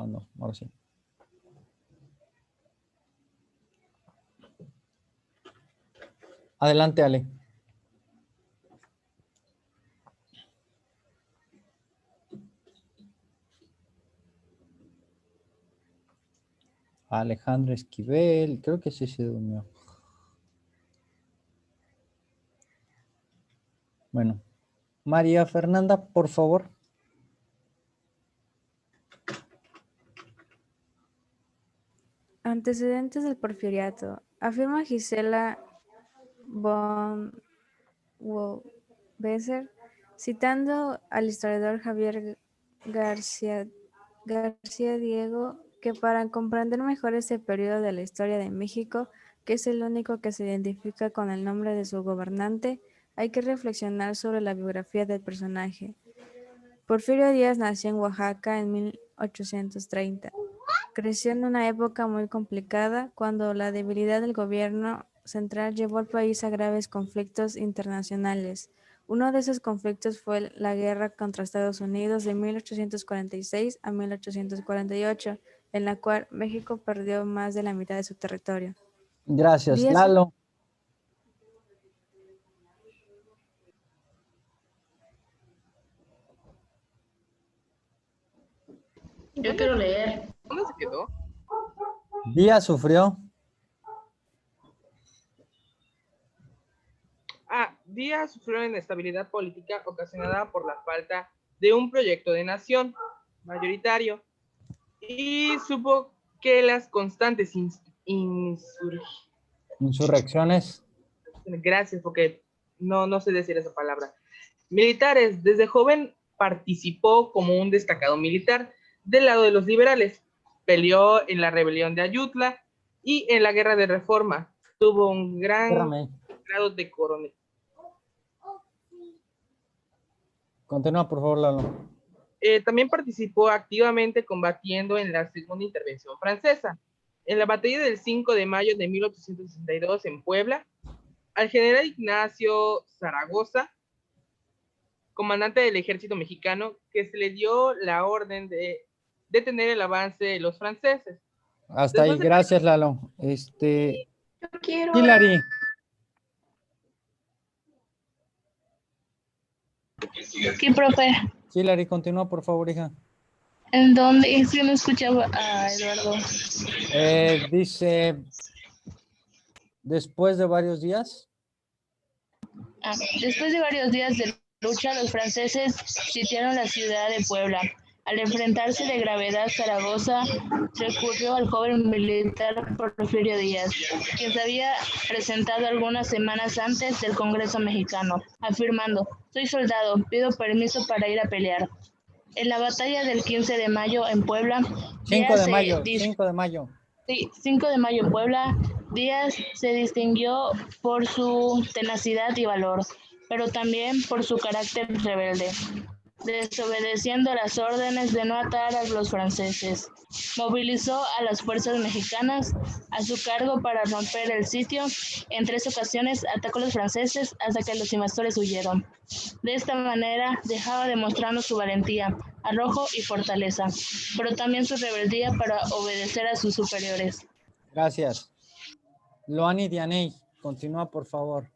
No, ahora sí. Adelante, Ale. Alejandro Esquivel, creo que sí se durmió. Bueno, María Fernanda, por favor. Antecedentes del porfiriato. Afirma Gisela von Besser, citando al historiador Javier García Diego, que para comprender mejor este periodo de la historia de México, que es el único que se identifica con el nombre de su gobernante, hay que reflexionar sobre la biografía del personaje. Porfirio Díaz nació en Oaxaca en 1830. Creció en una época muy complicada, cuando la debilidad del gobierno central llevó al país a graves conflictos internacionales. Uno de esos conflictos fue la guerra contra Estados Unidos de 1846 a 1848, en la cual México perdió más de la mitad de su territorio. Gracias, Díaz Lalo. Yo quiero leer. ¿Dónde se quedó? Díaz sufrió. Díaz sufrió inestabilidad política ocasionada por la falta de un proyecto de nación mayoritario y supo que las constantes Insurrecciones. gracias, porque no sé decir esa palabra, militares. Desde joven participó como un destacado militar del lado de los liberales. Peleó en la rebelión de Ayutla y en la guerra de Reforma. Tuvo un gran grado de coronel. Continúa, por favor, Lalo. También participó activamente combatiendo en la segunda intervención francesa. En la batalla del 5 de mayo de 1862 en Puebla, al general Ignacio Zaragoza, comandante del ejército mexicano, que se le dio la orden de detener el avance de los franceses. Hasta ahí, gracias, Lalo. Yo quiero. Hilary. ¿Qué, profe? Hilary, continúa, por favor, hija. ¿En dónde? Es que no escuchaba a Eduardo. Dice, después de varios días. Después de varios días de lucha, los franceses sitiaron la ciudad de Puebla. Al enfrentarse de gravedad, Zaragoza recurrió al joven militar Porfirio Díaz, quien se había presentado algunas semanas antes del Congreso mexicano, afirmando: soy soldado, pido permiso para ir a pelear. En la batalla del 15 de mayo en Puebla, 5 de mayo. Sí, 5 de mayo en Puebla, Díaz se distinguió por su tenacidad y valor, pero también por su carácter rebelde, desobedeciendo las órdenes de no atacar a los franceses. Movilizó a las fuerzas mexicanas a su cargo para romper el sitio. En 3 ocasiones atacó a los franceses hasta que los invasores huyeron. De esta manera dejaba demostrando su valentía, arrojo y fortaleza, pero también su rebeldía para obedecer a sus superiores. Gracias. Loani Dianey, continúa, por favor.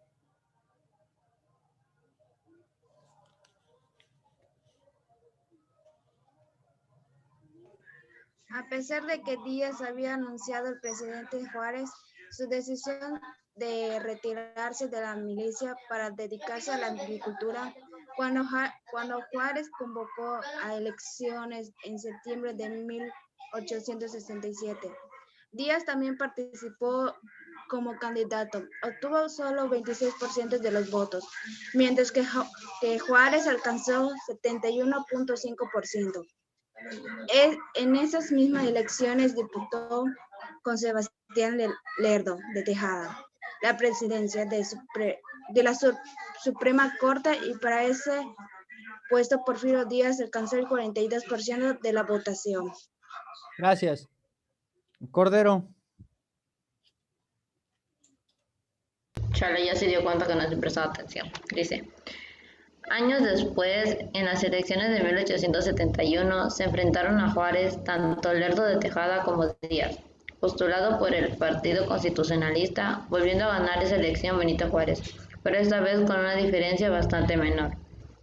A pesar de que Díaz había anunciado al presidente Juárez su decisión de retirarse de la milicia para dedicarse a la agricultura, cuando Juárez convocó a elecciones en septiembre de 1867, Díaz también participó como candidato. Obtuvo solo 26% de los votos, mientras que Juárez alcanzó 71.5%. En esas mismas elecciones disputó con Sebastián Lerdo de Tejada la presidencia de la Suprema Corte, y para ese puesto Porfirio Díaz alcanzó el 42% de la votación. Gracias. Cordero. Chale, ya se dio cuenta que no estoy prestando atención. Dice: Años después, en las elecciones de 1871, se enfrentaron a Juárez tanto Lerdo de Tejada como Díaz, postulado por el Partido Constitucionalista, volviendo a ganar esa elección Benito Juárez, pero esta vez con una diferencia bastante menor.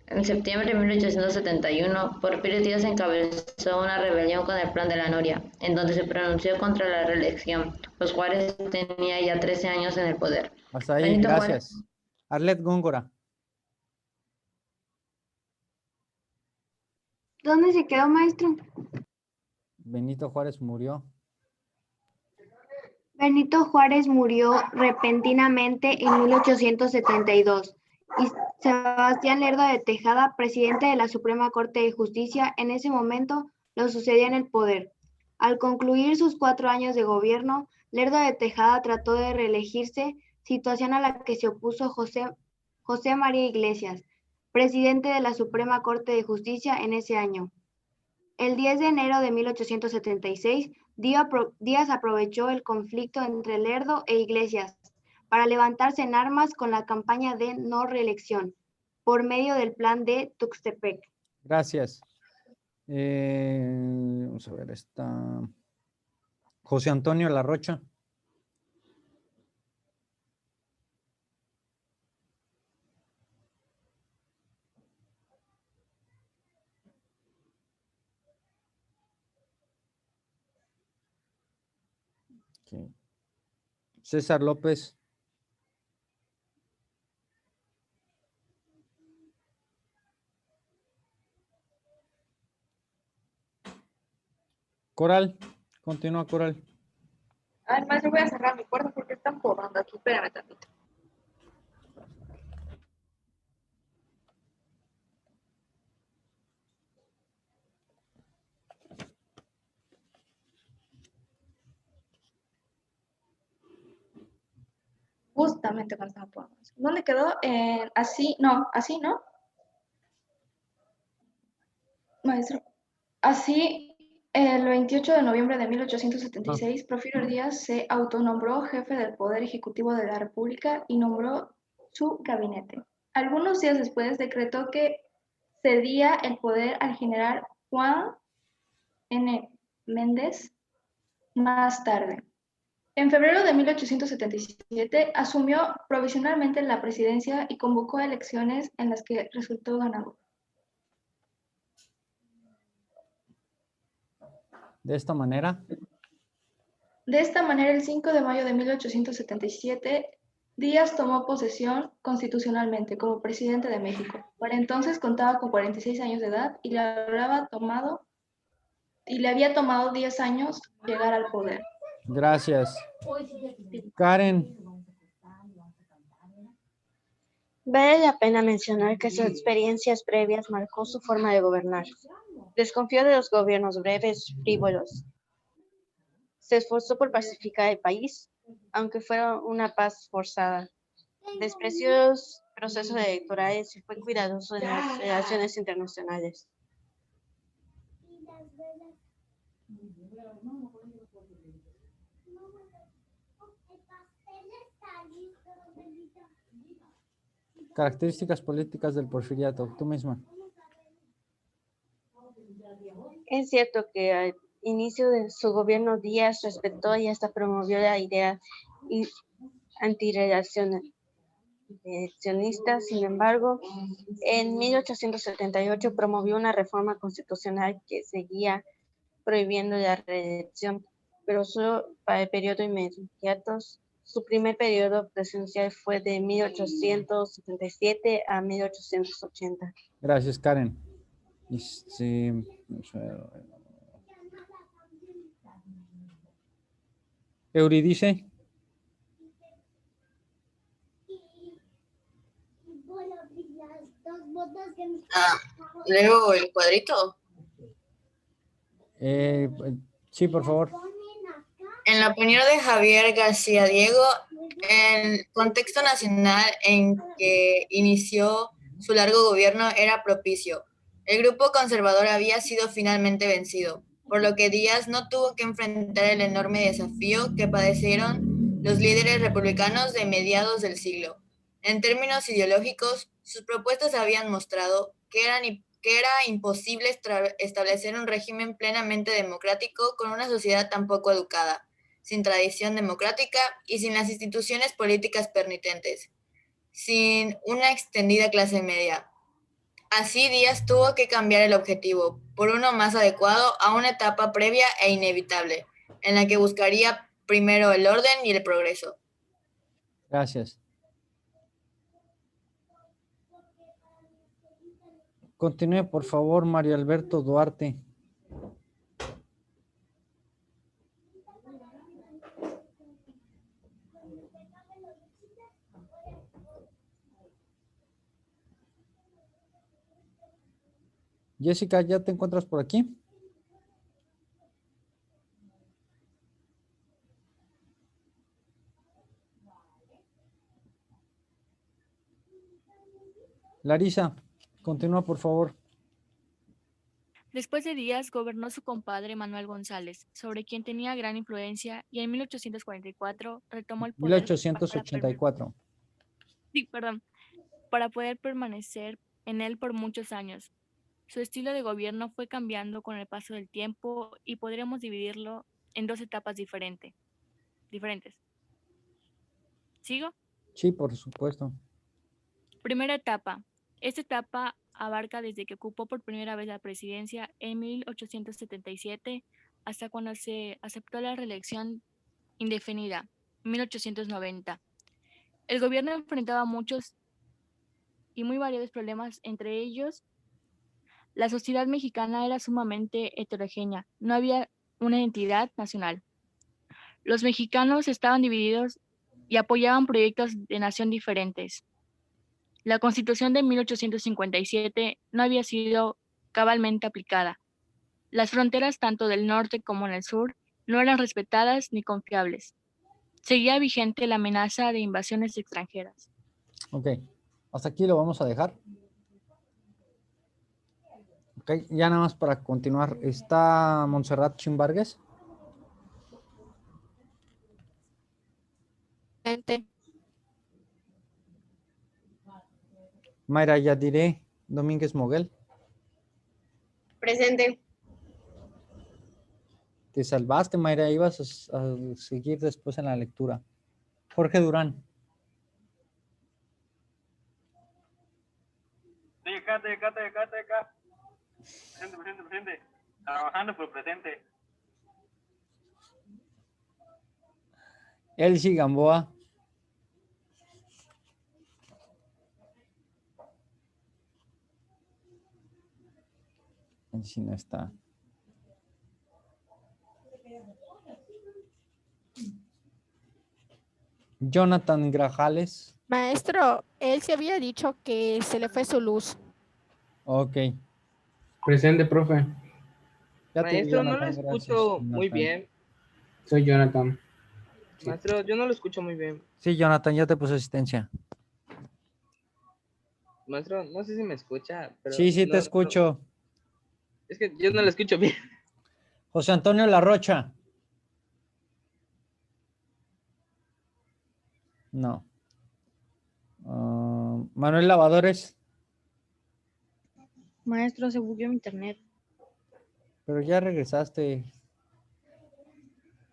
En septiembre de 1871, Porfirio Díaz encabezó una rebelión con el Plan de la Noria, en donde se pronunció contra la reelección, pues Juárez tenía ya 13 años en el poder. Hasta ahí, Benito Juárez. gracias. Arlet Góngora. ¿Dónde se quedó, maestro? Benito Juárez murió. Benito Juárez murió repentinamente en 1872 y Sebastián Lerdo de Tejada, presidente de la Suprema Corte de Justicia, en ese momento lo sucedía en el poder. Al concluir sus 4 años de gobierno, Lerdo de Tejada trató de reelegirse, situación a la que se opuso José María Iglesias, presidente de la Suprema Corte de Justicia en ese año. El 10 de enero de 1876, Díaz aprovechó el conflicto entre Lerdo e Iglesias para levantarse en armas con la campaña de no reelección por medio del plan de Tuxtepec. Gracias. Vamos a ver, está José Antonio Larrocha. Okay. César López. Coral, continúa Coral. Ay, maestro, voy a cerrar mi puerta porque están borrando aquí. Espérame tantito. Justamente cuando estaba por... ¿Dónde quedó? Así, no, maestro. Así, el 28 de noviembre de 1876, Porfirio Díaz se autonombró jefe del Poder Ejecutivo de la República y nombró su gabinete. Algunos días después decretó que cedía el poder al general Juan N. Méndez más tarde. En febrero de 1877 asumió provisionalmente la presidencia y convocó elecciones en las que resultó ganador. De esta manera. De esta manera, el 5 de mayo de 1877, Díaz tomó posesión constitucionalmente como presidente de México. Para entonces contaba con 46 años de edad y le había tomado 10 años llegar al poder. Gracias. Karen. Vale la pena mencionar que sus experiencias previas marcó su forma de gobernar. Desconfió de los gobiernos breves, frívolos. Se esforzó por pacificar el país, aunque fuera una paz forzada. Despreció los procesos electorales y fue cuidadoso en las relaciones internacionales. Características políticas del porfiriato, tú misma. Es cierto que al inicio de su gobierno Díaz respetó y hasta promovió la idea antirrelacionista. Sin embargo, en 1878 promovió una reforma constitucional que seguía prohibiendo la reelección, pero solo para el periodo inmediato. Su primer periodo presidencial fue de 1877 a 1880. Gracias, Karen. Euridice. ¿Leo el cuadrito? Sí, por favor. En la opinión de Javier García Diego, el contexto nacional en que inició su largo gobierno era propicio. El grupo conservador había sido finalmente vencido, por lo que Díaz no tuvo que enfrentar el enorme desafío que padecieron los líderes republicanos de mediados del siglo. En términos ideológicos, Sus propuestas habían mostrado que era imposible establecer un régimen plenamente democrático con una sociedad tan poco educada, sin tradición democrática y sin las instituciones políticas permitentes, sin una extendida clase media. Así, Díaz tuvo que cambiar el objetivo por uno más adecuado a una etapa previa e inevitable, en la que buscaría primero el orden y el progreso. Gracias. Continúe, por favor, Mario Alberto Duarte. Jessica, ¿ya te encuentras por aquí? Larisa, continúa, por favor. Después de Díaz gobernó su compadre Manuel González, sobre quien tenía gran influencia, y en 1844 retomó el poder 1884. para poder permanecer en él por muchos años. Su estilo de gobierno fue cambiando con el paso del tiempo y podríamos dividirlo en dos etapas diferentes. ¿Sigo? Sí, por supuesto. Primera etapa. Esta etapa abarca desde que ocupó por primera vez la presidencia en 1877 hasta cuando se aceptó la reelección indefinida, 1890. El gobierno enfrentaba muchos y muy variados problemas, entre ellos, la sociedad mexicana era sumamente heterogénea, no había una entidad nacional. Los mexicanos estaban divididos y apoyaban proyectos de nación diferentes. La Constitución de 1857 no había sido cabalmente aplicada. Las fronteras tanto del norte como del sur no eran respetadas ni confiables. Seguía vigente la amenaza de invasiones extranjeras. Ok, hasta aquí lo vamos a dejar. Ok, ya nada más para continuar. ¿Está Montserrat Chimbargues? Presente. Mayra Yadiré Domínguez Moguel. Presente. Te salvaste, Mayra. Ibas a seguir después en la lectura. Jorge Durán. Sí, acá. Presente. Trabajando por presente. Elsie Gamboa. Elsie no está. Jonathan Grajales. Maestro, él se había dicho que se le fue su luz. Ok. Presente, profe. Maestro, no lo escucho muy bien. Soy Jonathan. Maestro, yo no lo escucho muy bien. Sí, Jonathan, ya te puse asistencia. Maestro, no sé si me escucha. Pero Sí, no, te escucho. No. Es que yo no lo escucho bien. José Antonio Larrocha. No. Manuel Lavadores. Maestro, se bugueó mi internet. Pero ya regresaste.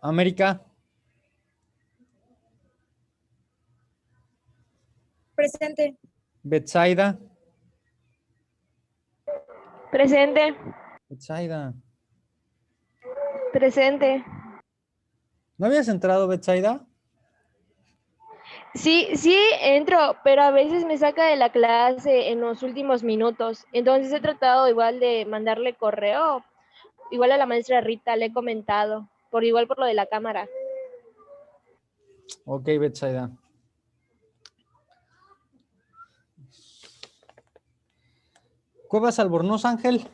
América. Presente. Betsaida. Presente. Betsaida. Presente. ¿No habías entrado, Betsaida? Sí, entro, pero a veces me saca de la clase en los últimos minutos. Entonces he tratado igual de mandarle correo, igual a la maestra Rita le he comentado, por lo de la cámara. Ok, Betsaida. Cuevas Albornoz Ángel.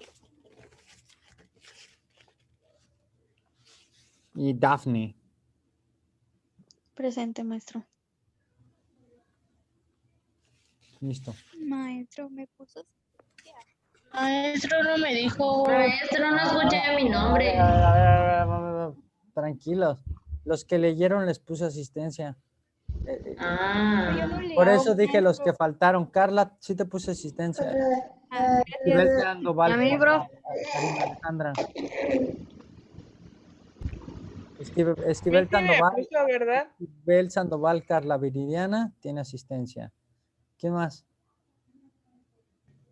Y Dafne. Presente, maestro. Listo. Maestro, ¿me puso? Maestro, no me dijo. Maestro, no escuché mi nombre. Tranquilos. Los que leyeron les puse asistencia. Por eso dije los que faltaron. Carla, sí te puse asistencia. Esquivel Sandoval, ¿Y a mí, bro? Karina Alejandra. Esquivel ¿Viste? Me Sandoval, puso, ¿verdad? Esquivel Sandoval, Carla Viridiana tiene asistencia. ¿Quién más?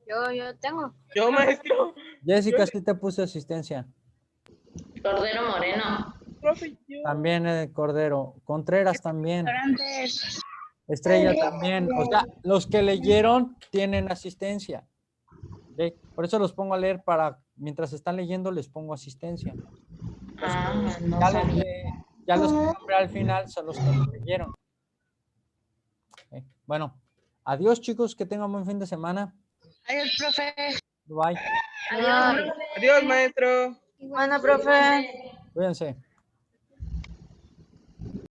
Yo tengo. Yo, maestro. Jessica, sí te puse asistencia. Cordero Moreno. Profe, yo. También Cordero. Contreras también. Estrella también. O sea, los que leyeron tienen asistencia. ¿Ok? Por eso los pongo a leer para, mientras están leyendo, les pongo asistencia. No sabía. Ya los que nombré al final son los que no leyeron. ¿Ok? Bueno, adiós chicos, que tengan buen fin de semana. Adiós, profe. Bye. Adiós. Adiós, maestro. Bueno, profe. Cuídense.